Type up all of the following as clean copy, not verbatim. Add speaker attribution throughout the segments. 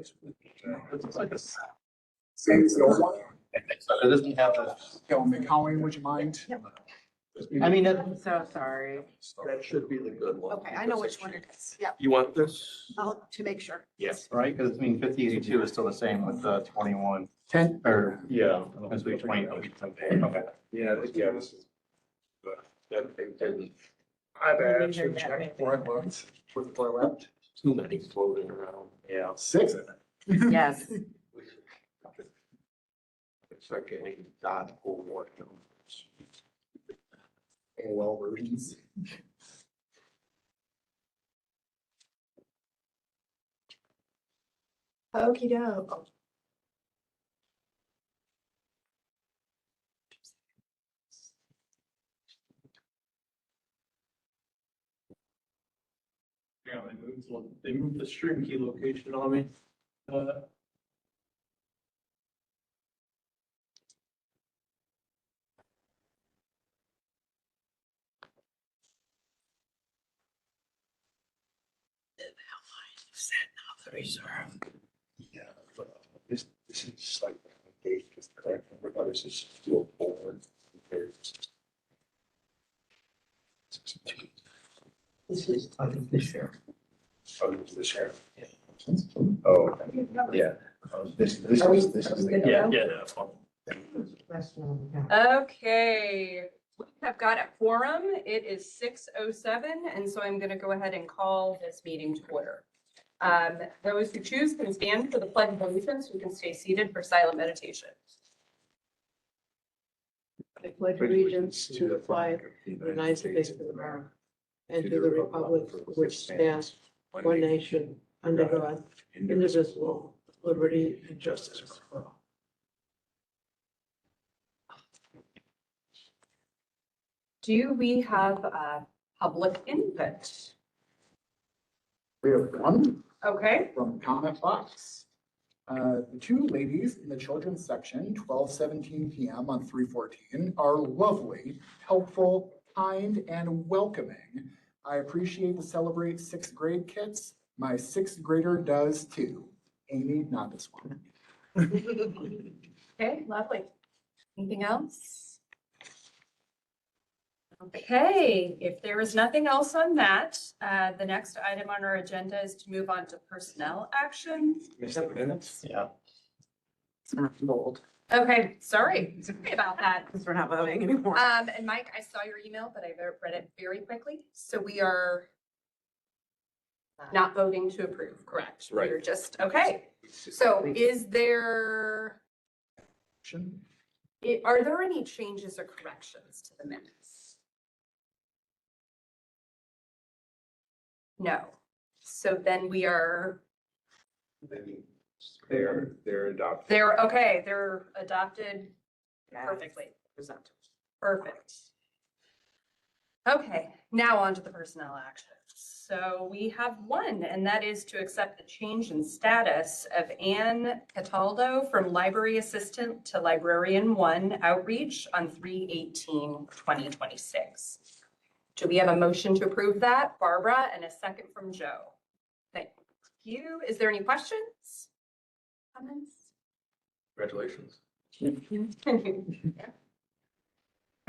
Speaker 1: It's like a same as the old one.
Speaker 2: So it doesn't have the.
Speaker 1: Colleen, would you mind?
Speaker 2: I mean,
Speaker 3: I'm so sorry.
Speaker 2: that should be the good one.
Speaker 4: Okay, I know which one it is. Yep,
Speaker 2: You want this?
Speaker 4: to make sure.
Speaker 2: Yes.
Speaker 5: Right, because I mean, 5082 is still the same with the 21,
Speaker 1: 10.
Speaker 5: or
Speaker 2: Yeah.
Speaker 5: as we 20. Okay.
Speaker 2: Yeah, this is. That thing didn't,
Speaker 1: I bet. Should check before I looked. Before I left.
Speaker 2: too many floating around. Yeah.
Speaker 1: 6 in it.
Speaker 3: Yes.
Speaker 2: It's like getting dot or what.
Speaker 1: AOL versions.
Speaker 4: Okey doke.
Speaker 2: Yeah, they moved the stream key location on me.
Speaker 6: Yeah, but this is just like, they just correct, others is still board.
Speaker 3: This is, I think, this year.
Speaker 6: Oh, this is the sheriff. Oh, okay. Yeah. This is the.
Speaker 2: Yeah, that's one.
Speaker 7: Okay, we have got a quorum. It is 6:07, and so I'm going to go ahead and call this meeting to order. Those who choose can stand for the pledge of allegiance. We can stay seated for silent meditation.
Speaker 3: I pledge allegiance to the flag of the United States of America and to the republic for which stands one nation under God, indivisible, with liberty and justice for all.
Speaker 7: Do we have public input?
Speaker 1: We have one
Speaker 7: Okay,
Speaker 1: from comment box. The two ladies in the children's section, 12:17 PM on 314, are lovely, helpful, kind, and welcoming. I appreciate the Celebrate 6th grade kits. My 6th grader does too. Amy, not this one.
Speaker 7: okay, lovely. Anything else? Okay, if there is nothing else on that, the next item on our agenda is to move on to personnel action.
Speaker 2: Missed the minutes?
Speaker 5: Yeah.
Speaker 3: Bold,
Speaker 7: Okay, sorry about that.
Speaker 3: because we're not voting anymore.
Speaker 7: And Mike, I saw your email, but I read it very quickly. So we are not voting to approve, correct?
Speaker 2: Right.
Speaker 7: We're just, okay. So is there, are there any changes or corrections to the minutes? No. So then we are,
Speaker 6: They're adopted.
Speaker 7: they're, okay, they're adopted perfectly. Perfect. Okay, now on to the personnel actions. So we have one, and that is to accept the change in status of Ann Cataldo from library assistant to librarian 1 outreach on 3/18/2026. Do we have a motion to approve that? Barbara, and a second from Joe. Thank you. Is there any questions? Comments?
Speaker 2: Congratulations.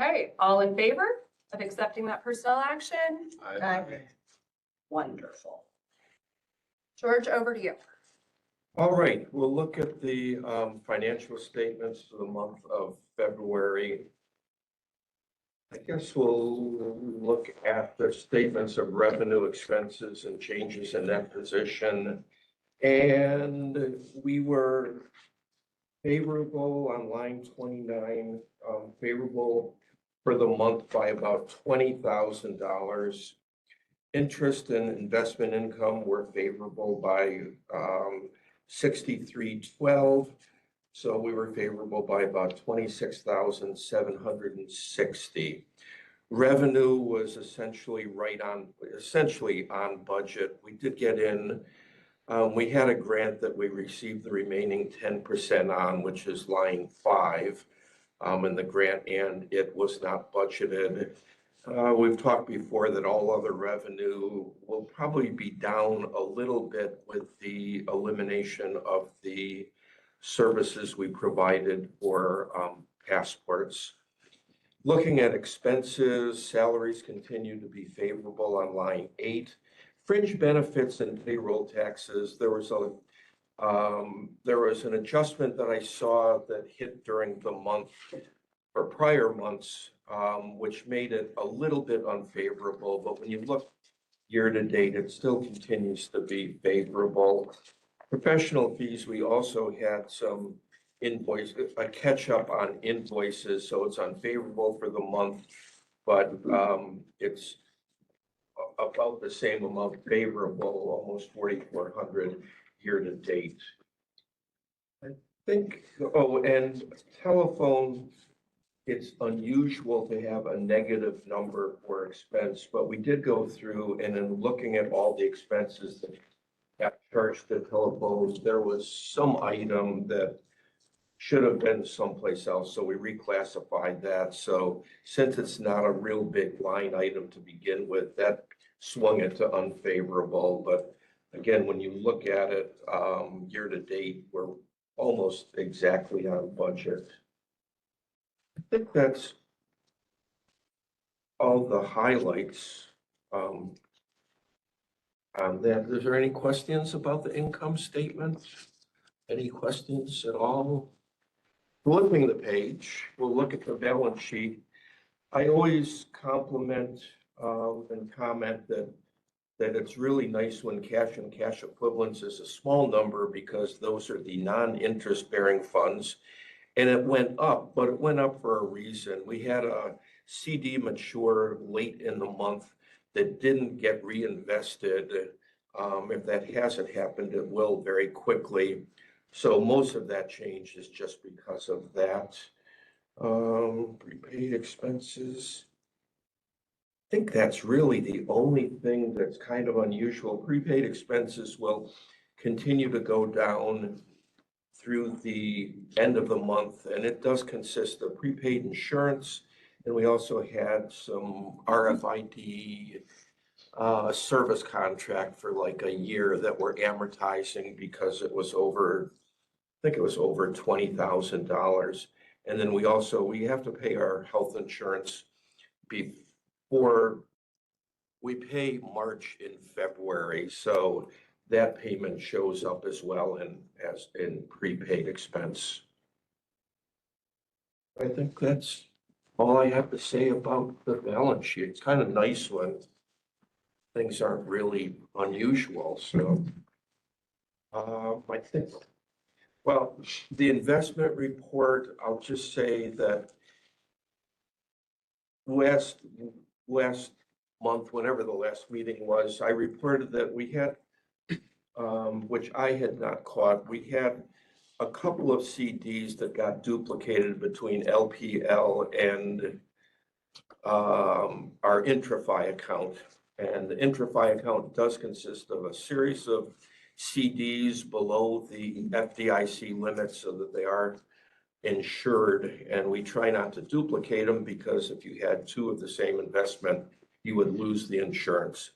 Speaker 7: Okay, all in favor of accepting that personnel action?
Speaker 2: Aye.
Speaker 7: Wonderful. George, over to you.
Speaker 2: All right, we'll look at the financial statements for the month of February. I guess we'll look at the statements of revenue, expenses, and changes in that position. And we were favorable on line 29, favorable for the month by about $20,000. Interest and investment income were favorable by 6312. So we were favorable by about 26,760. Revenue was essentially on budget. We did get in, we had a grant that we received the remaining 10% on, which is line 5. In the grant, and it was not budgeted. We've talked before that all other revenue will probably be down a little bit with the elimination of the services we provided for passports. Looking at expenses, salaries continue to be favorable on line 8. Fringe benefits and payroll taxes, there was an adjustment that I saw that hit during the month or prior months, which made it a little bit unfavorable. But when you look year to date, it still continues to be favorable. Professional fees, we also had some a catch up on invoices, so it's unfavorable for the month, but it's about the same amount favorable, almost 4,400 year to date. I think, oh, and telephone, it's unusual to have a negative number for expense, but we did go through and in looking at all the expenses that got charged to telephones, there was some item that should have been someplace else, so we reclassified that. So since it's not a real big line item to begin with, that swung it to unfavorable. But again, when you look at it, year to date, we're almost exactly on budget. I think that's all the highlights on that. Is there any questions about the income statement? Any questions at all? Flipping the page, we'll look at the balance sheet. I always compliment and comment that it's really nice when cash and cash equivalents is a small number because those are the non-interest bearing funds. And it went up, but it went up for a reason. We had a CD mature late in the month that didn't get reinvested. If that hasn't happened, it will very quickly. So most of that change is just because of that. Prepaid expenses. I think that's really the only thing that's kind of unusual. Prepaid expenses will continue to go down through the end of the month, and it does consist of prepaid insurance, and we also had some RFID service contract for like a year that we're amortizing because it was over, I think it was over $20,000. And then we have to pay our health insurance before we pay March in February. So that payment shows up as well as in prepaid expense. I think that's all I have to say about the balance sheet. It's kind of nice when things aren't really unusual. So I think, well, the investment report, I'll just say that last month, whenever the last meeting was, I reported that we had which I had not caught. We had a couple of CDs that got duplicated between LPL and our IntraFi account. And the IntraFi account does consist of a series of CDs below the FDIC limits so that they are insured. And we try not to duplicate them because if you had two of the same investment, you would lose the insurance.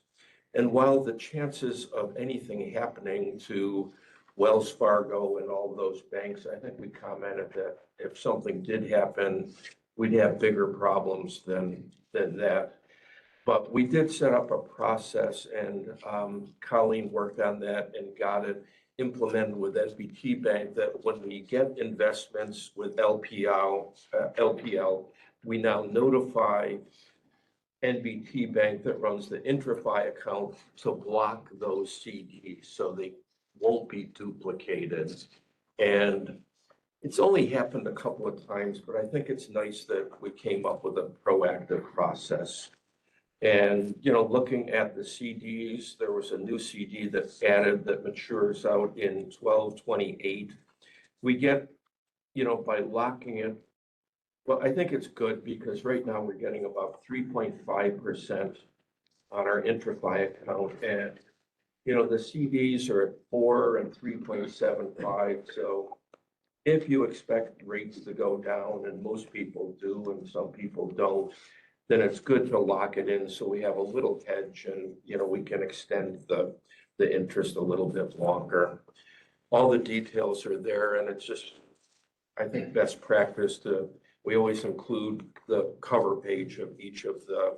Speaker 2: And while the chances of anything happening to Wells Fargo and all those banks, I think we commented that if something did happen, we'd have bigger problems than that. But we did set up a process, and Colleen worked on that and got it implemented with SBT Bank, that when we get investments with LPL, we now notify NBT Bank that runs the IntraFi account to block those CDs so they won't be duplicated. And it's only happened a couple of times, but I think it's nice that we came up with a proactive process. And, you know, looking at the CDs, there was a new CD that's added that matures out in 12/28. We get, you know, by locking it, well, I think it's good because right now we're getting about 3.5% on our IntraFi account. And, you know, the CDs are at 4 and 3.75. So if you expect rates to go down, and most people do, and some people don't, then it's good to lock it in so we have a little hedge and, you know, we can extend the interest a little bit longer. All the details are there and it's just, I think, best practice we always include the cover page of each of the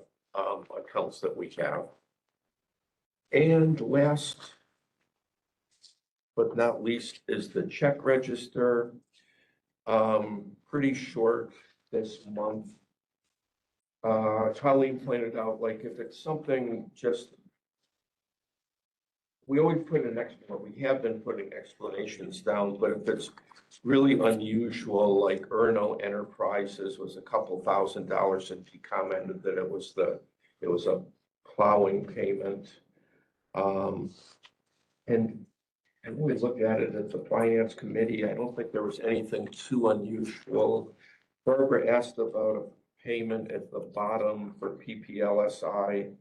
Speaker 2: accounts that we have. And last but not least is the check register. Pretty short this month. Colleen pointed out, like, if it's something just, we always put we have been putting explanations down, but if it's really unusual, like Erno Enterprises was a couple $1,000 and he commented that it was a plowing payment. And when we look at it at the finance committee, I don't think there was anything too unusual. Barbara asked about a payment at the bottom for PPLSI,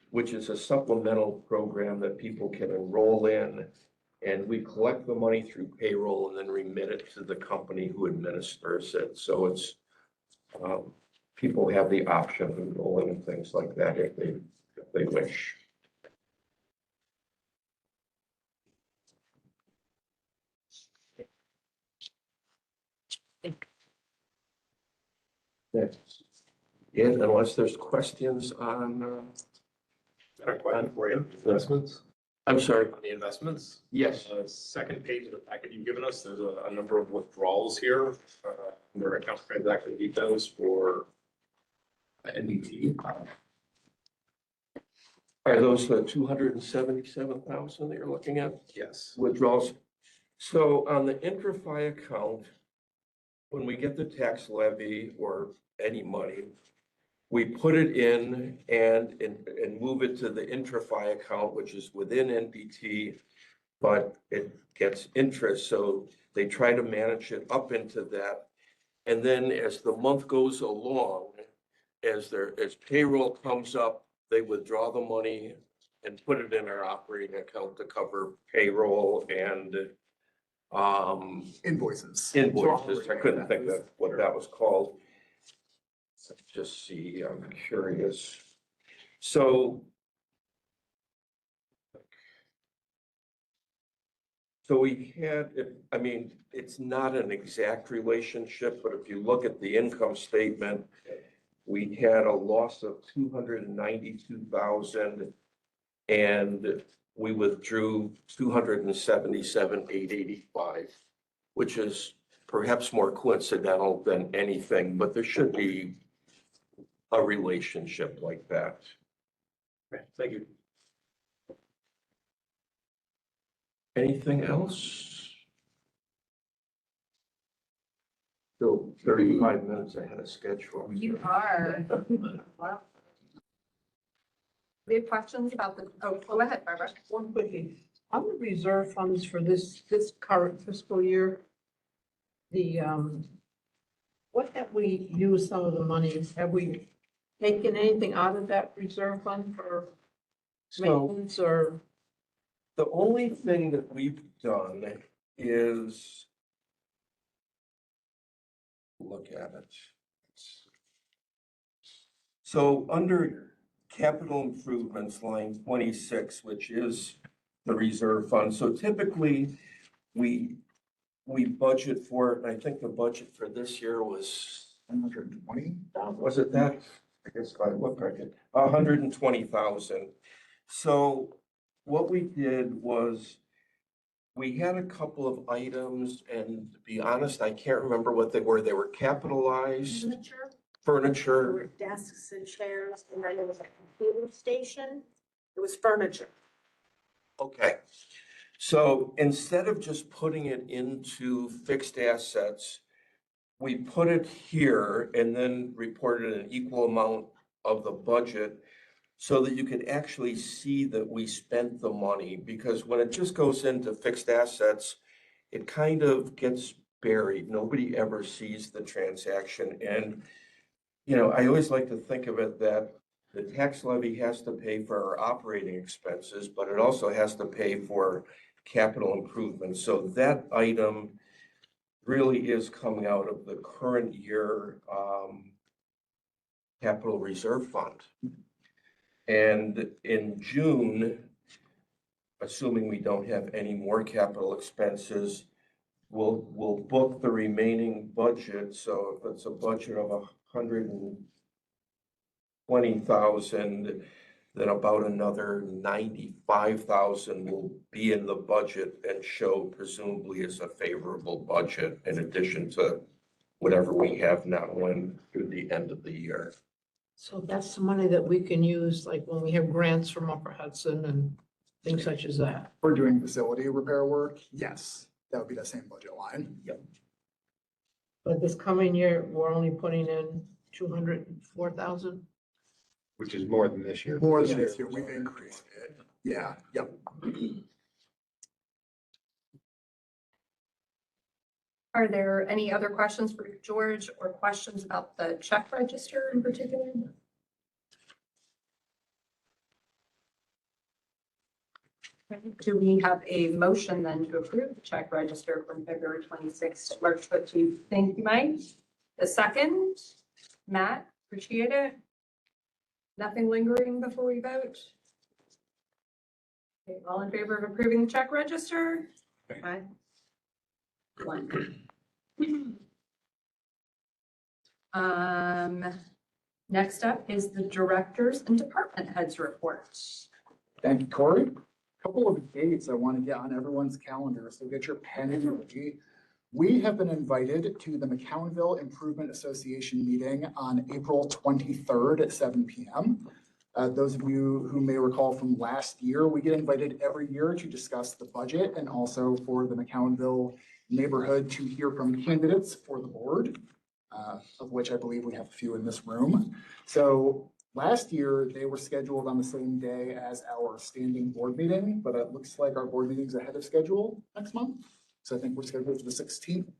Speaker 2: which is a supplemental program that people can enroll in. And we collect the money through payroll and then remit it to the company who administers it. So it's, people have the option of enrolling and things like that if they wish. That's it, unless there's questions on,
Speaker 6: Got a question for you. Investments?
Speaker 2: I'm sorry,
Speaker 6: On the investments?
Speaker 2: yes.
Speaker 6: Second page of the packet you've given us, there's a number of withdrawals here. Under account transaction details for NDT.
Speaker 2: Are those the 277,000 that you're looking at?
Speaker 6: Yes.
Speaker 2: Withdrawals. So on the Intrafi account, when we get the tax levy or any money, we put it in and move it to the Intrafi account, which is within NPT, but it gets interest. So they try to manage it up into that. And then as the month goes along, as payroll comes up, they withdraw the money and put it in our operating account to cover payroll and
Speaker 1: Invoices.
Speaker 2: invoices. I couldn't think of what that was called. Let's just see, I'm curious. So we had, I mean, it's not an exact relationship, but if you look at the income statement, we had a loss of 292,000 and we withdrew 277,885, which is perhaps more coincidental than anything, but there should be a relationship like that.
Speaker 6: Okay, thank you.
Speaker 2: Anything else? Still 35 minutes ahead of schedule.
Speaker 7: You are. Wow. We have questions about go ahead, Barbara.
Speaker 3: One quickie, on the reserve funds for this current fiscal year, what have we used some of the money? Have we taken anything out of that reserve fund for
Speaker 2: So
Speaker 3: maintenance or?
Speaker 2: the only thing that we've done is look at it. So under capital improvements, line 26, which is the reserve fund. So typically we budget for it, and I think the budget for this year was
Speaker 1: 120.
Speaker 2: was it that? I guess I look like it, 120,000. So what we did was we had a couple of items, and to be honest, I can't remember what they were. They were capitalized
Speaker 4: Furniture, there
Speaker 2: furniture.
Speaker 4: were desks and chairs, and then there was a computer station. It was furniture.
Speaker 2: Okay. So instead of just putting it into fixed assets, we put it here and then reported an equal amount of the budget so that you could actually see that we spent the money, because when it just goes into fixed assets, it kind of gets buried. Nobody ever sees the transaction. And, you know, I always like to think of it that the tax levy has to pay for our operating expenses, but it also has to pay for capital improvements. So that item really is coming out of the current year capital reserve fund. And in June, assuming we don't have any more capital expenses, we'll book the remaining budget. So if it's a budget of 120,000, then about another 95,000 will be in the budget and show presumably as a favorable budget in addition to whatever we have now and through the end of the year.
Speaker 3: So that's the money that we can use, like when we have grants from Upper Hudson and things such as that.
Speaker 1: For doing facility repair work, yes, that would be the same budget line.
Speaker 3: But this coming year, we're only putting in 204,000.
Speaker 8: Which is more than this year.
Speaker 1: More than this year, we've increased it. Yeah, yep.
Speaker 7: Are there any other questions for George or questions about the check register in particular? Do we have a motion then to approve the check register from February 26th to March 15th? Thank you, Mike. The second, Matt, appreciate it. Nothing lingering before we vote? Okay, all in favor of approving the check register? Aye. One. Next up is the directors and department heads reports.
Speaker 1: Thank you, Corey. Couple of dates I want to get on everyone's calendar, so get your pen and ready. We have been invited to the McCownville Improvement Association meeting on April 23rd at 7 p.m. Those of you who may recall from last year, we get invited every year to discuss the budget and also for the McCownville neighborhood to hear from candidates for the board, of which I believe we have a few in this room. So last year, they were scheduled on the same day as our standing board meeting, but it looks like our board meeting's ahead of schedule next month. So I think we're scheduled for the 16th.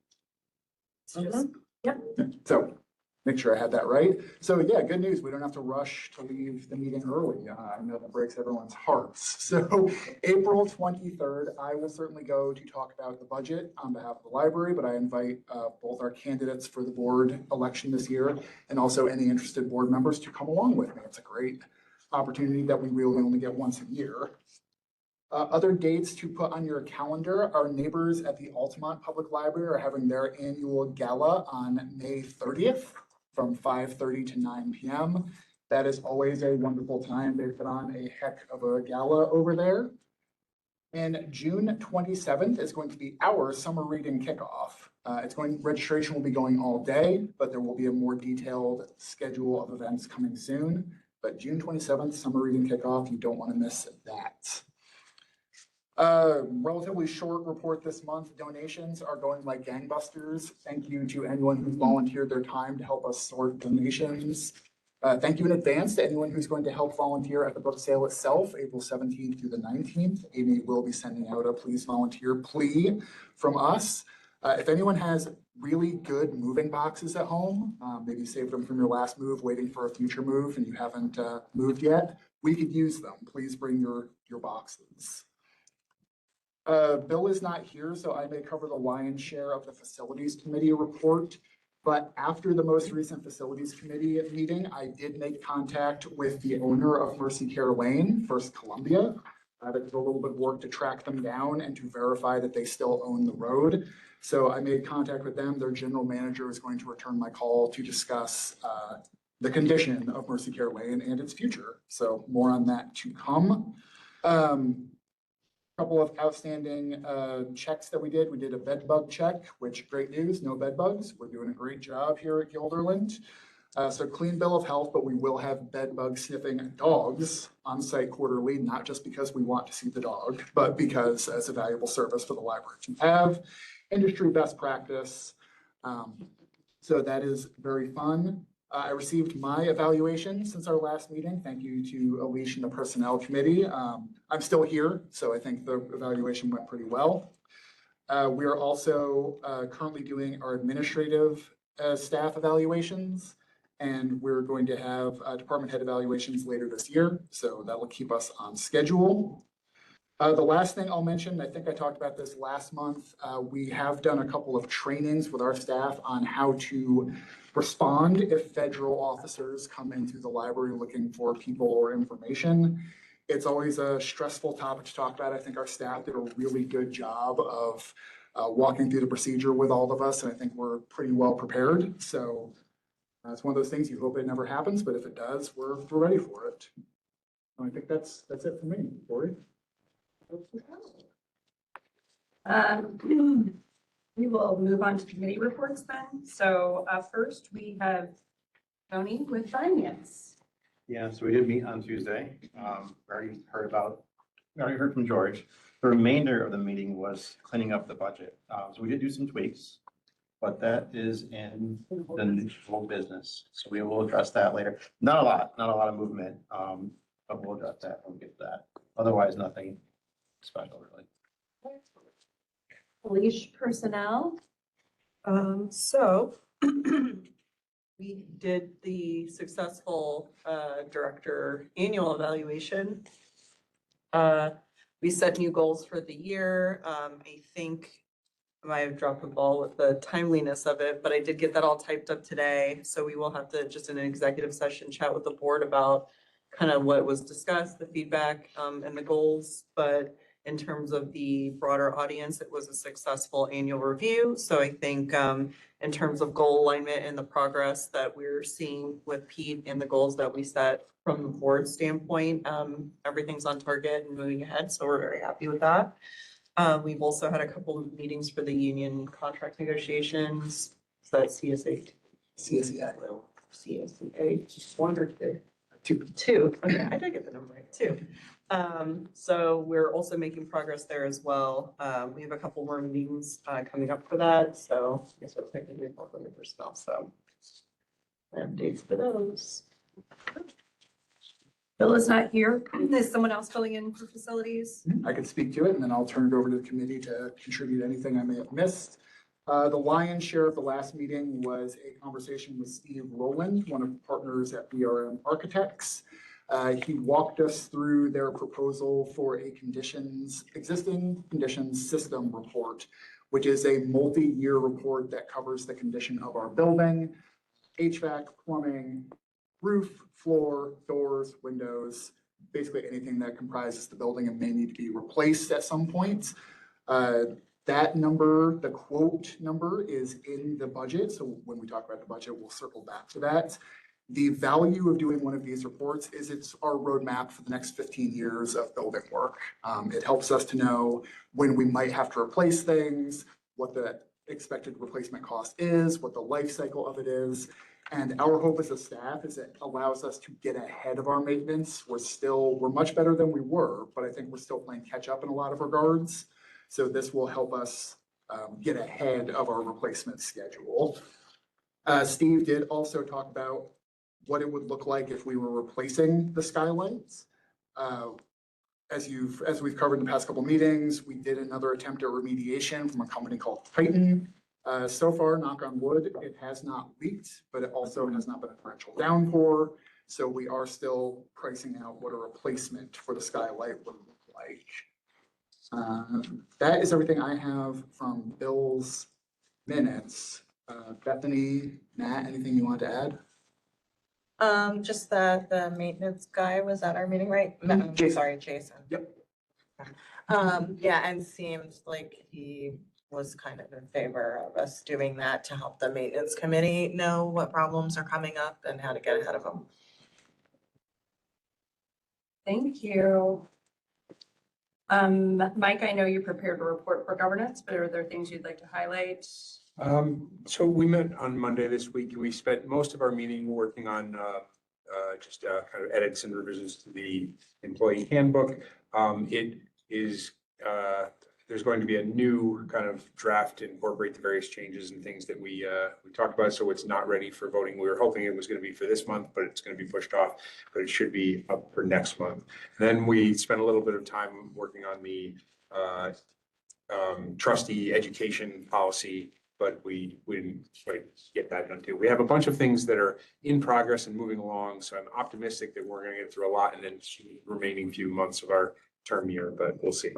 Speaker 7: Yep.
Speaker 1: So make sure I had that right. So yeah, good news. We don't have to rush to leave the meeting early. I know that breaks everyone's hearts. So April 23rd, I will certainly go to talk about the budget on behalf of the library, but I invite both our candidates for the board election this year and also any interested board members to come along with me. It's a great opportunity that we really only get once a year. Other dates to put on your calendar, our neighbors at the Altamont Public Library are having their annual gala on May 30th from 5:30 to 9 p.m. That is always a wonderful time. They put on a heck of a gala over there. And June 27th is going to be our summer reading kickoff. Registration will be going all day, but there will be a more detailed schedule of events coming soon. But June 27th, summer reading kickoff, you don't want to miss that. Relatively short report this month. Donations are going like gangbusters. Thank you to anyone who volunteered their time to help us sort donations. Thank you in advance to anyone who's going to help volunteer at the book sale itself, April 17th through the 19th. Amy will be sending out a please volunteer plea from us. If anyone has really good moving boxes at home, maybe saved them from your last move, waiting for a future move, and you haven't moved yet, we could use them. Please bring your boxes. Bill is not here, so I may cover the lion's share of the facilities committee report. But after the most recent facilities committee meeting, I did make contact with the owner of Mercy Care Lane, First Columbia. There was a little bit of work to track them down and to verify that they still own the road. So I made contact with them. Their general manager is going to return my call to discuss the condition of Mercy Care Lane and its future. So more on that to come. Couple of outstanding checks that we did. We did a bed bug check, which great news, no bed bugs. We're doing a great job here at Guilderland. So clean bill of health, but we will have bed bug sniffing dogs on site quarterly, not just because we want to see the dog, but because it's a valuable service for the library to have. Industry best practice. So that is very fun. I received my evaluation since our last meeting. Thank you to Alicia and the personnel committee. I'm still here, so I think the evaluation went pretty well. We are also currently doing our administrative staff evaluations, and we're going to have department head evaluations later this year, so that will keep us on schedule. The last thing I'll mention, I think I talked about this last month, we have done a couple of trainings with our staff on how to respond if federal officers come into the library looking for people or information. It's always a stressful topic to talk about. I think our staff did a really good job of walking through the procedure with all of us, and I think we're pretty well prepared. So it's one of those things you hope it never happens, but if it does, we're ready for it. I think that's it for me. Lori?
Speaker 7: We will move on to committee reports then. So first we have Tony with finance.
Speaker 5: Yeah, so we did meet on Tuesday. We already heard from George. The remainder of the meeting was cleaning up the budget. So we did do some tweaks, but that is in the usual business. So we will address that later. Not a lot of movement, but we'll address that when we get to that. Otherwise, nothing special really.
Speaker 7: Police personnel.
Speaker 3: So we did the successful director annual evaluation. We set new goals for the year. I think I might have dropped the ball with the timeliness of it, but I did get that all typed up today. So we will have to just in an executive session chat with the board about kind of what was discussed, the feedback, and the goals. But in terms of the broader audience, it was a successful annual review. So I think in terms of goal alignment and the progress that we're seeing with Pete and the goals that we set from the board standpoint, everything's on target and moving ahead. So we're very happy with that. We've also had a couple of meetings for the union contract negotiations. So that's CSA.
Speaker 1: CSEI.
Speaker 3: CSEA, just wondered there. Two, okay, I did get the number right, two. So we're also making progress there as well. We have a couple more meetings coming up for that, so I guess we're technically for the personnel, so I have dates for those.
Speaker 7: Bill is not here. Is someone else filling in for facilities?
Speaker 1: I can speak to it, and then I'll turn it over to the committee to contribute anything I may have missed. The lion's share of the last meeting was a conversation with Steve Rowland, one of the partners at BRM Architects. He walked us through their proposal for a existing conditions system report, which is a multi-year report that covers the condition of our building, HVAC, plumbing, roof, floor, doors, windows, basically anything that comprises the building and may need to be replaced at some point. That number, the quote number, is in the budget. So when we talk about the budget, we'll circle back to that. The value of doing one of these reports is it's our roadmap for the next 15 years of building work. It helps us to know when we might have to replace things, what the expected replacement cost is, what the life cycle of it is. And our hope as a staff is it allows us to get ahead of our maintenance. We're much better than we were, but I think we're still playing catch up in a lot of regards. So this will help us get ahead of our replacement schedule. Steve did also talk about what it would look like if we were replacing the skylights. As we've covered in the past couple of meetings, we did another attempt at remediation from a company called Titan. So far, knock on wood, it has not leaked, but it also has not been a torrential downpour. So we are still pricing out what a replacement for the skylight would look like. That is everything I have from Bill's minutes. Bethany, Matt, anything you want to add?
Speaker 9: Just that the maintenance guy was at our meeting, right? No,
Speaker 1: Jason.
Speaker 9: sorry, Jason.
Speaker 1: Yep.
Speaker 9: Yeah, and seemed like he was kind of in favor of us doing that to help the maintenance committee know what problems are coming up and how to get ahead of them.
Speaker 7: Thank you. Mike, I know you prepared a report for governance, but are there things you'd like to highlight?
Speaker 8: So we met on Monday this week, and we spent most of our meeting working on just kind of edits and revisions to the employee handbook. It is, there's going to be a new kind of draft to incorporate the various changes and things that we talked about. So it's not ready for voting. We were hoping it was going to be for this month, but it's going to be pushed off, but it should be up for next month. And then we spent a little bit of time working on the trustee education policy, but we didn't quite get that done too. We have a bunch of things that are in progress and moving along. So I'm optimistic that we're going to get through a lot in the remaining few months of our term year, but we'll see.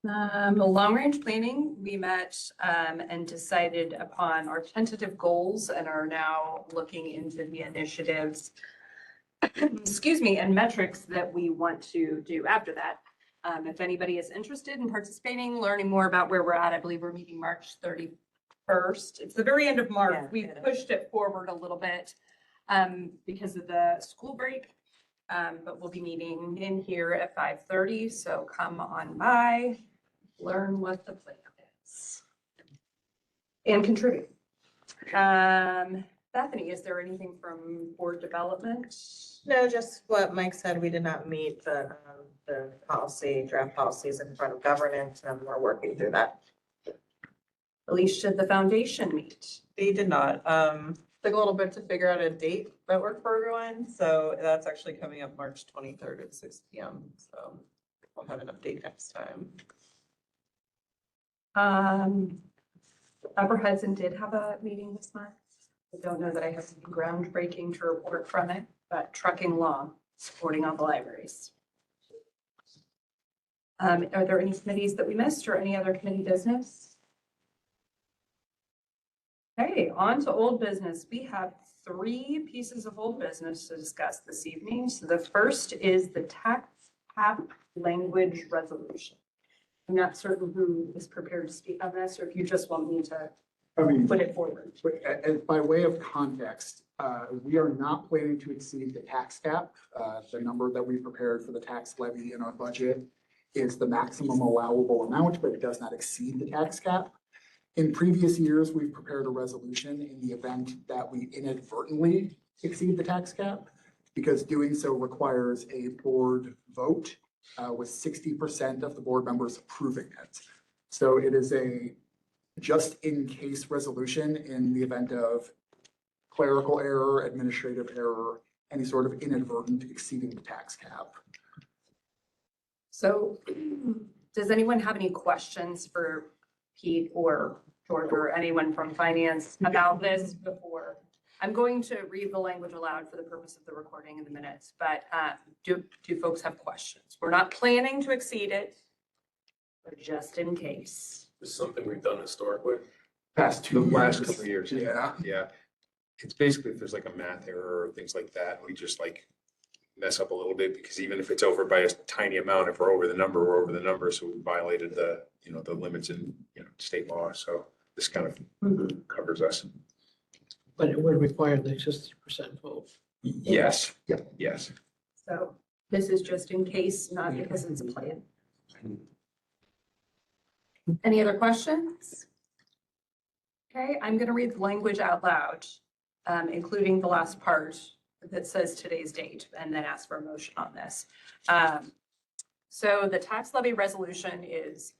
Speaker 7: Long-range planning, we met and decided upon our tentative goals and are now looking into the initiatives, excuse me, and metrics that we want to do after that. If anybody is interested in participating, learning more about where we're at, I believe we're meeting March 31st. It's the very end of March.
Speaker 9: Yeah,
Speaker 7: We've
Speaker 9: it is.
Speaker 7: pushed it forward a little bit because of the school break. But we'll be meeting in here at 5:30, so come on by, learn what the plan is. And contribute. Bethany, is there anything from board development?
Speaker 9: No, just what Mike said, we did not meet the policy, draft policies in front of governance, and we're working through that.
Speaker 7: Alicia, did the foundation meet?
Speaker 10: They did not. Took a little bit to figure out a date that worked for everyone. So that's actually coming up March 23rd at 6 p.m. So we'll have an update next time.
Speaker 7: Upper Hudson did have a meeting this month. I don't know that I have something groundbreaking to report from it, but trucking along, supporting all the libraries. Are there any committees that we missed or any other committee business? Okay, on to old business. We have 3 pieces of old business to discuss this evening. So the first is the tax cap language resolution. I'm not certain who is prepared to speak on this, or if you just want me to
Speaker 1: I mean,
Speaker 7: put it forward.
Speaker 1: by way of context, we are not planning to exceed the tax cap. The number that we prepared for the tax levy in our budget is the maximum allowable amount, but it does not exceed the tax cap. In previous years, we've prepared a resolution in the event that we inadvertently exceed the tax cap, because doing so requires a board vote with 60% of the board members approving it. So it is a just in case resolution in the event of clerical error, administrative error, any sort of inadvertent exceeding the tax cap.
Speaker 7: So does anyone have any questions for Pete or George or anyone from finance about this before? I'm going to read the language aloud for the purpose of the recording in the minutes, but do folks have questions? We're not planning to exceed it, but just in case.
Speaker 6: This is something we've done historically.
Speaker 1: Past 2
Speaker 8: The last
Speaker 1: years.
Speaker 8: couple of years.
Speaker 1: Yeah.
Speaker 8: Yeah. It's basically if there's like a math error or things like that, we just like mess up a little bit, because even if it's over by a tiny amount, if we're over the number, we're over the number. So we violated the, the limits in, state law. So this kind of covers us.
Speaker 3: But it would require the 60% vote.
Speaker 8: Yes.
Speaker 1: Yeah.
Speaker 8: Yes.
Speaker 7: So this is just in case, not because it's a plan. Any other questions? Okay, I'm going to read the language out loud, including the last part that says today's date, and then ask for a motion on this. So the tax levy resolution is,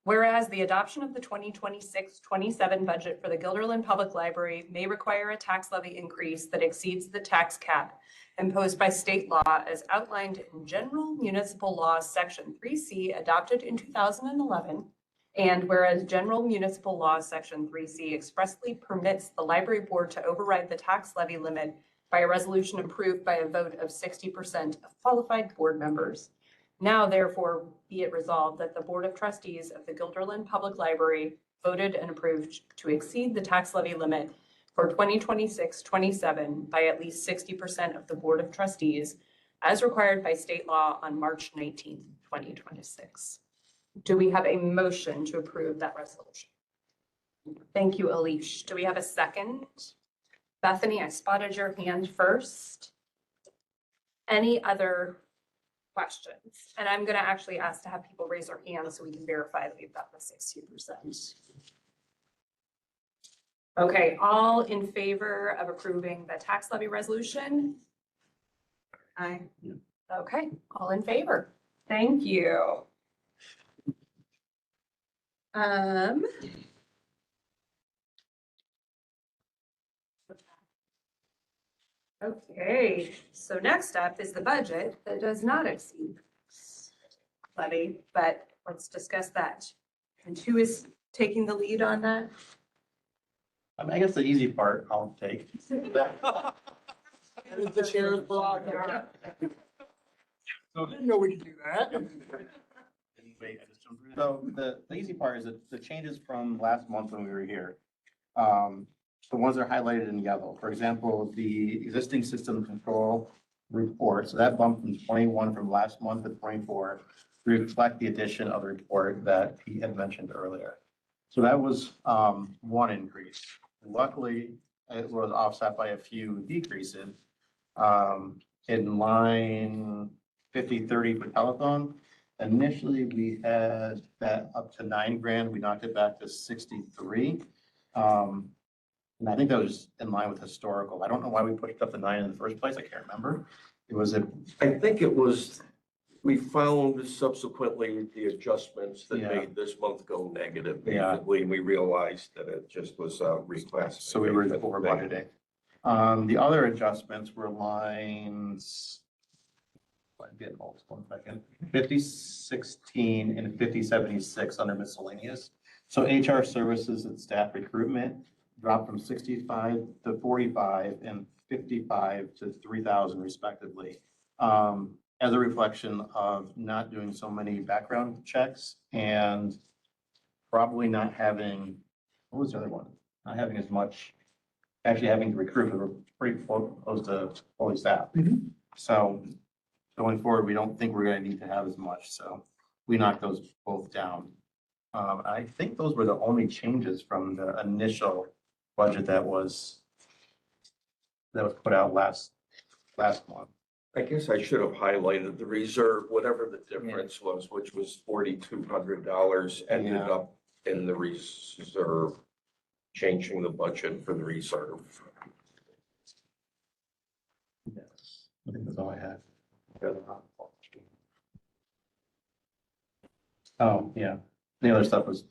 Speaker 7: whereas the adoption of the 2026-27 budget for the Guilderland Public Library may require a tax levy increase that exceeds the tax cap imposed by state law as outlined in General Municipal Law, Section 3C, adopted in 2011. And whereas General Municipal Law, Section 3C expressly permits the library board to override the tax levy limit by a resolution approved by a vote of 60% of qualified board members. Now therefore be it resolved that the Board of Trustees of the Guilderland Public Library voted and approved to exceed the tax levy limit for 2026-27 by at least 60% of the Board of Trustees as required by state law on March 19th, 2026. Do we have a motion to approve that resolution? Thank you, Alish. Do we have a second? Bethany, I spotted your hand first. Any other questions? And I'm going to actually ask to have people raise their hands so we can verify that we've got the 60%. Okay, all in favor of approving the tax levy resolution?
Speaker 9: Aye.
Speaker 7: Okay, all in favor. Thank you. Okay, so next up is the budget that does not exceed levy, but let's discuss that. And who is taking the lead on that?
Speaker 5: I guess the easy part I'll take.
Speaker 1: That is the chair's prerogative. I didn't know we could do that.
Speaker 5: Wait, I just jumped through. So the easy part is that the changes from last month when we were here. The ones that are highlighted in yellow, for example, the existing system control report, so that bumped from 21 from last month to 24 to reflect the addition of the report that Pete had mentioned earlier. So that was one increase. Luckily, it was offset by a few decreases. In line 50/30 for telephone, initially we had that up to $9,000. We knocked it back to 63. And I think that was in line with historical. I don't know why we pushed up to 9 in the first place. I can't remember. It was a,
Speaker 2: I think it was, we found subsequently the adjustments that
Speaker 5: Yeah.
Speaker 2: made this month go negative.
Speaker 5: Yeah.
Speaker 2: Basically, we realized that it just was reclassified.
Speaker 5: so we were over budgeting. The other adjustments were lines. I'm getting old, 1 second. 5016 and 5076 under miscellaneous. So HR services and staff recruitment dropped from 65 to 45 and 55 to 3,000 respectively. As a reflection of not doing so many background checks and probably not having, what was the other one? Not having as much, actually having to recruit, we were pretty close to fully staffed.
Speaker 1: Mhm.
Speaker 5: So going forward, we don't think we're gonna need to have as much, so we knocked those both down. I think those were the only changes from the initial budget that was put out last month.
Speaker 2: I guess I should have highlighted the reserve, whatever the difference was, which was $4,200 ended
Speaker 5: Yeah.
Speaker 2: up in the reserve, changing the budget for the reserve.
Speaker 5: Yes. I think that's all I had. Oh, yeah. The other stuff was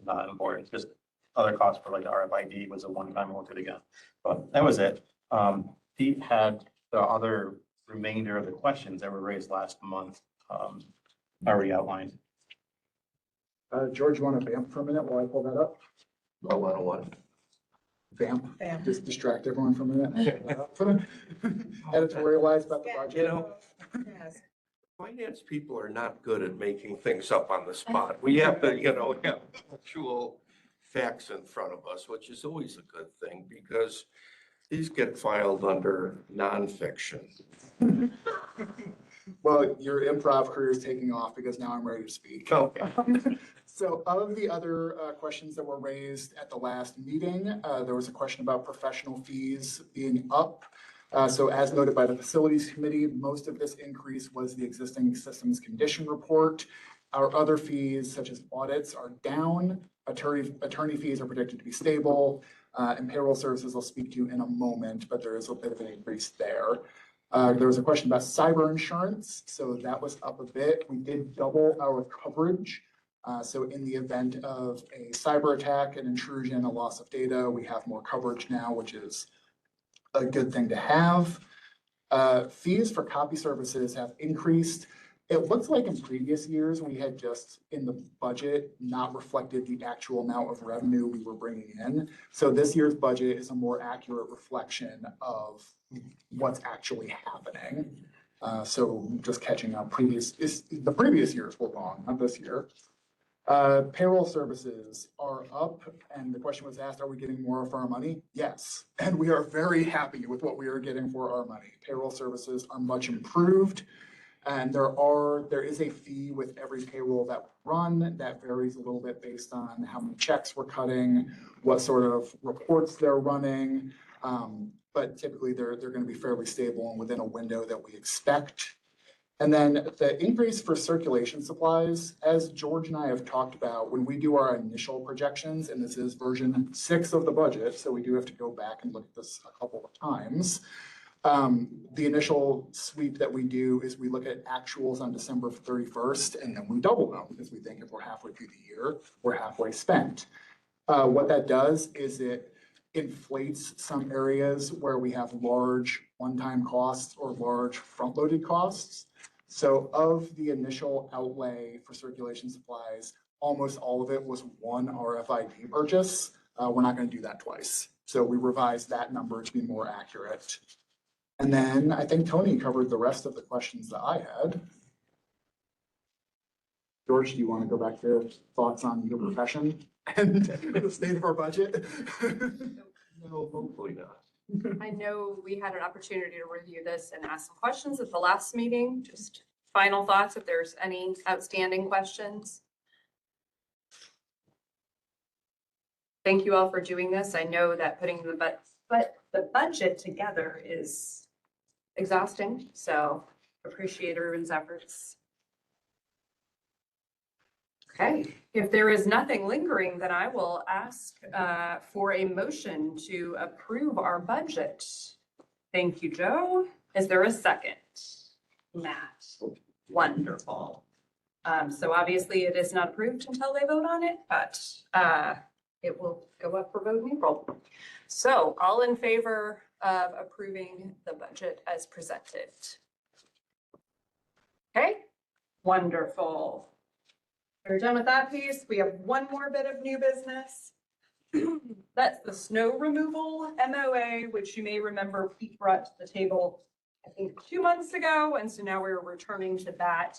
Speaker 5: not important, just other costs for like RFID was a one-time, we'll do it again. But that was it. Pete had the other remainder of the questions that were raised last month, already outlined.
Speaker 1: George, you want to vamp for a minute while I pull that up?
Speaker 2: Oh, I don't want.
Speaker 1: Vamp,
Speaker 9: Vamp.
Speaker 1: just distract everyone for a minute. Editorialize about the
Speaker 9: Yeah,
Speaker 1: budget.
Speaker 2: You know,
Speaker 9: Yes.
Speaker 2: finance people are not good at making things up on the spot. We have to, have actual facts in front of us, which is always a good thing because these get filed under nonfiction.
Speaker 1: Well, your improv career is taking off because now I'm ready to speak.
Speaker 2: Okay.
Speaker 1: So of the other questions that were raised at the last meeting, there was a question about professional fees being up. So as noted by the facilities committee, most of this increase was the existing systems condition report. Our other fees, such as audits, are down. Attorney fees are predicted to be stable. And payroll services I'll speak to in a moment, but there is a bit of an increase there. There was a question about cyber insurance. So that was up a bit. We did double our coverage. So in the event of a cyber attack, an intrusion, a loss of data, we have more coverage now, which is a good thing to have. Fees for copy services have increased. It looks like in previous years, we had just in the budget not reflected the actual amount of revenue we were bringing in. So this year's budget is a more accurate reflection of what's actually happening. So just catching up, the previous years were wrong, not this year. Payroll services are up, and the question was asked, are we getting more for our money? Yes, and we are very happy with what we are getting for our money. Payroll services are much improved. And there is a fee with every payroll that we run that varies a little bit based on how many checks we're cutting, what sort of reports they're running. But typically they're going to be fairly stable and within a window that we expect. And then the increase for circulation supplies, as George and I have talked about, when we do our initial projections, and this is version 6 of the budget, so we do have to go back and look at this a couple of times. The initial sweep that we do is we look at actuals on December 31st, and then we double them because we think if we're halfway through the year, we're halfway spent. What that does is it inflates some areas where we have large one-time costs or large front-loaded costs. So of the initial outlay for circulation supplies, almost all of it was one RFID purchase. We're not going to do that twice. So we revised that number to be more accurate. And then I think Tony covered the rest of the questions that I had. George, do you want to go back to thoughts on your profession and the state of our budget?
Speaker 2: No, hopefully not.
Speaker 7: I know we had an opportunity to review this and ask some questions at the last meeting. Just final thoughts, if there's any outstanding questions. Thank you all for doing this. I know that putting the budget together is exhausting, so appreciate everyone's efforts. Okay, if there is nothing lingering, then I will ask for a motion to approve our budget. Thank you, Joe. Is there a second? Matt, wonderful. So obviously it is not approved until they vote on it, but it will go up for vote in April. So all in favor of approving the budget as presented? Okay, wonderful. We're done with that piece. We have one more bit of new business. That's the snow removal MOA, which you may remember Pete brought to the table, I think 2 months ago. And so now we're returning to that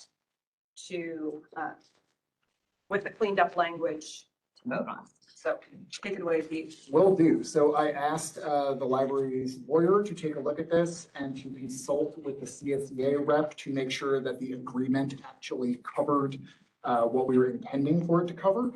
Speaker 7: with the cleaned up language to vote on. So take it away, Pete.
Speaker 1: Will do. So I asked the library's lawyer to take a look at this and to consult with the CSEA rep to make sure that the agreement actually covered what we were intending for it to cover.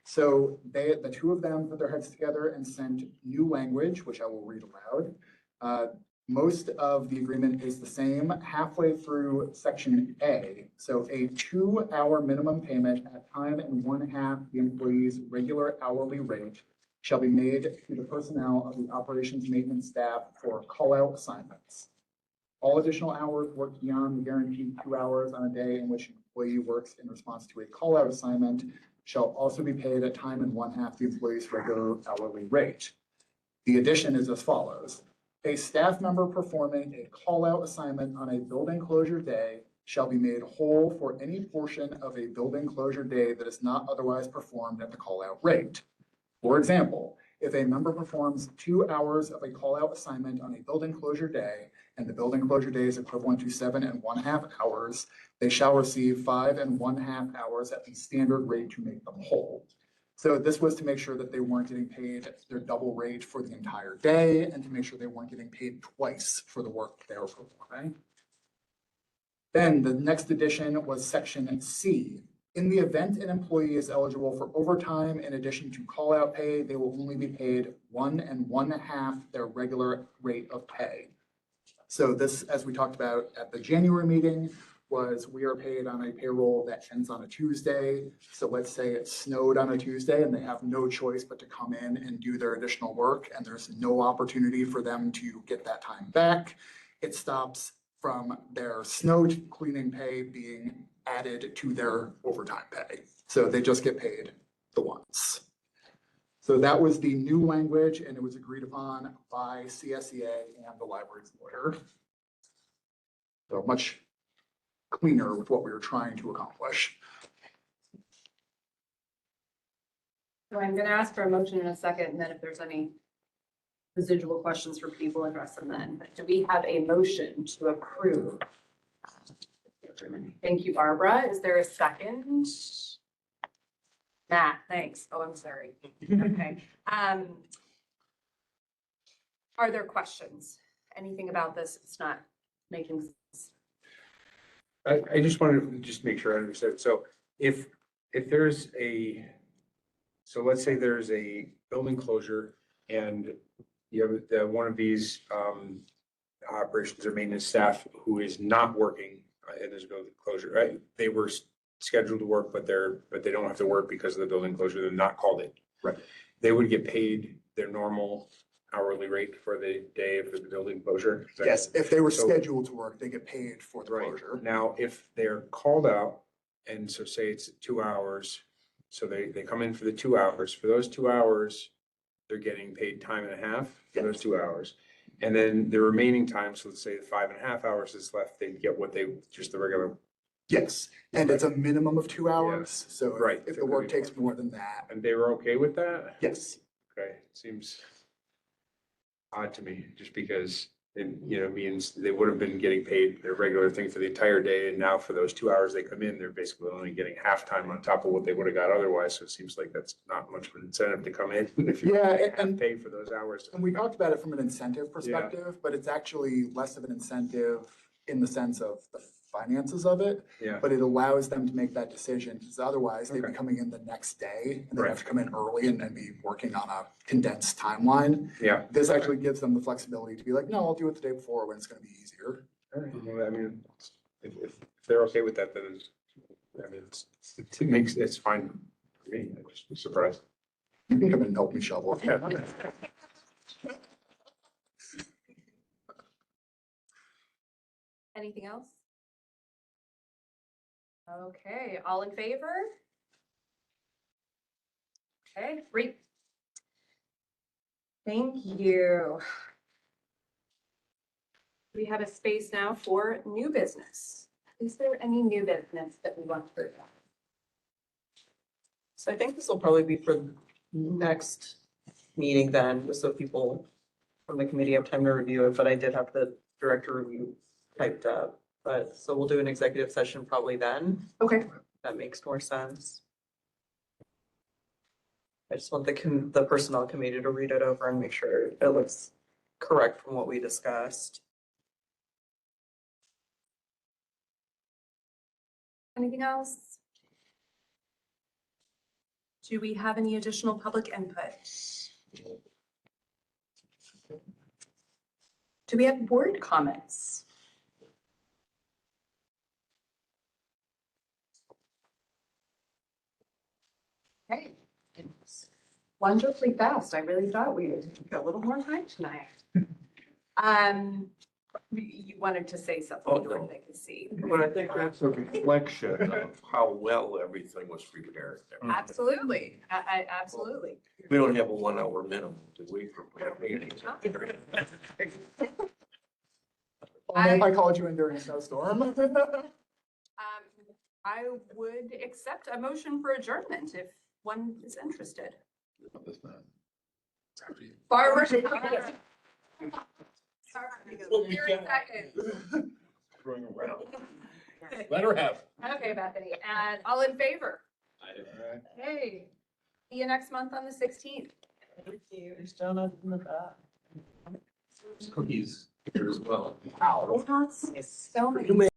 Speaker 1: So the two of them put their heads together and sent new language, which I will read aloud. Most of the agreement is the same halfway through section A. So a 2-hour minimum payment at time and 1/2 the employee's regular hourly rate shall be made to the personnel of the operations maintenance staff for call-out assignments. All additional hours worked beyond the guaranteed 2 hours on a day in which an employee works in response to a call-out assignment shall also be paid at time and 1/2 the employee's regular hourly rate. The addition is as follows. A staff member performing a call-out assignment on a building closure day shall be made whole for any portion of a building closure day that is not otherwise performed at the call-out rate. For example, if a member performs 2 hours of a call-out assignment on a building closure day and the building closure day is equivalent to 7 1/2 hours, they shall receive 5 1/2 hours at the standard rate to make them whole. So this was to make sure that they weren't getting paid their double rate for the entire day and to make sure they weren't getting paid twice for the work they were performing. Then the next addition was section C. In the event an employee is eligible for overtime in addition to call-out pay, they will only be paid 1 1/2 their regular rate of pay. So this, as we talked about at the January meeting, was we are paid on a payroll that ends on a Tuesday. So let's say it snowed on a Tuesday and they have no choice but to come in and do their additional work and there's no opportunity for them to get that time back. It stops from their snow cleaning pay being added to their overtime pay. So they just get paid the once. So that was the new language and it was agreed upon by CSEA and the library's lawyer. So much cleaner with what we were trying to accomplish.
Speaker 7: So I'm going to ask for a motion in a second, and then if there's any residual questions for people, address them then. But do we have a motion to approve? Thank you, Barbara. Is there a second? Matt, thanks. Oh, I'm sorry. Okay. Are there questions? Anything about this? It's not making sense.
Speaker 8: I just wanted to just make sure I understood. So if there's so let's say there's a building closure and you have one of these operations or maintenance staff who is not working in this building closure, right? They were scheduled to work, but they don't have to work because of the building closure. They're not called in.
Speaker 1: Right.
Speaker 8: They would get paid their normal hourly rate for the day of the building closure.
Speaker 1: Yes, if they were
Speaker 8: So-
Speaker 1: scheduled to work, they get paid for the
Speaker 8: Right.
Speaker 1: closure.
Speaker 8: Now, if they're called out, and so say it's 2 hours, so they come in for the 2 hours, for those 2 hours, they're getting paid time and a half for those 2 hours. And then the remaining time, so let's say the 5 1/2 hours is left, they get what just the regular,
Speaker 1: Yes, and it's a minimum of 2 hours. So
Speaker 8: Right.
Speaker 1: if the work takes more than that,
Speaker 8: and they were okay with that?
Speaker 1: yes.
Speaker 8: Okay, seems odd to me, just because it, means they would have been getting paid their regular thing for the entire day. And now for those 2 hours they come in, they're basically only getting halftime on top of what they would have got otherwise. So it seems like that's not much of an incentive to come in if you're
Speaker 1: Yeah,
Speaker 8: and pay for those hours.
Speaker 1: And we talked about it from an incentive perspective, but it's actually less of an incentive in the sense of the finances of it.
Speaker 8: Yeah.
Speaker 1: But it allows them to make that decision, because otherwise they'd be
Speaker 8: Okay.
Speaker 1: coming in the next day and they'd
Speaker 8: Right.
Speaker 1: have to come in early and then be working on a condensed timeline.
Speaker 8: Yeah.
Speaker 1: This actually gives them the flexibility to be like, no, I'll do it the day before when it's gonna be easier.
Speaker 8: All right. Well, I mean, if they're okay with that, then it's fine for me. I'm just surprised.
Speaker 1: You can come in and help me shovel.
Speaker 7: Anything else? Okay, all in favor? Okay, great. Thank you. We have a space now for new business. Is there any new business that we want to bring up?
Speaker 10: So I think this will probably be for next meeting then, just so people from the committee have time to review it, but I did have the director review typed up. But, so we'll do an executive session probably then.
Speaker 7: Okay.
Speaker 10: That makes more sense. I just want the personnel committee to read it over and make sure it looks correct from what we discussed.
Speaker 7: Anything else? Do we have any additional public input? Do we have board comments? Okay. It's wonderfully fast. I really thought we would get a little more time tonight. You wanted to say something,
Speaker 2: Oh,
Speaker 7: you
Speaker 2: no.
Speaker 7: wanted to see.
Speaker 2: But I think that's a reflection of how well everything was prepared.
Speaker 7: Absolutely, absolutely.
Speaker 2: We don't have a 1 hour minimum, do we? For meetings?
Speaker 1: Only if I called you in during a snowstorm.
Speaker 7: I would accept a motion for adjournment if one is interested. Barbara.
Speaker 2: Throwing around.
Speaker 1: Let her have.
Speaker 7: Okay, Bethany, and all in favor? Hey, see you next month on the 16th.
Speaker 10: Thank you. There's donuts in the back.
Speaker 2: Cookies here as well.
Speaker 7: Wow. So many.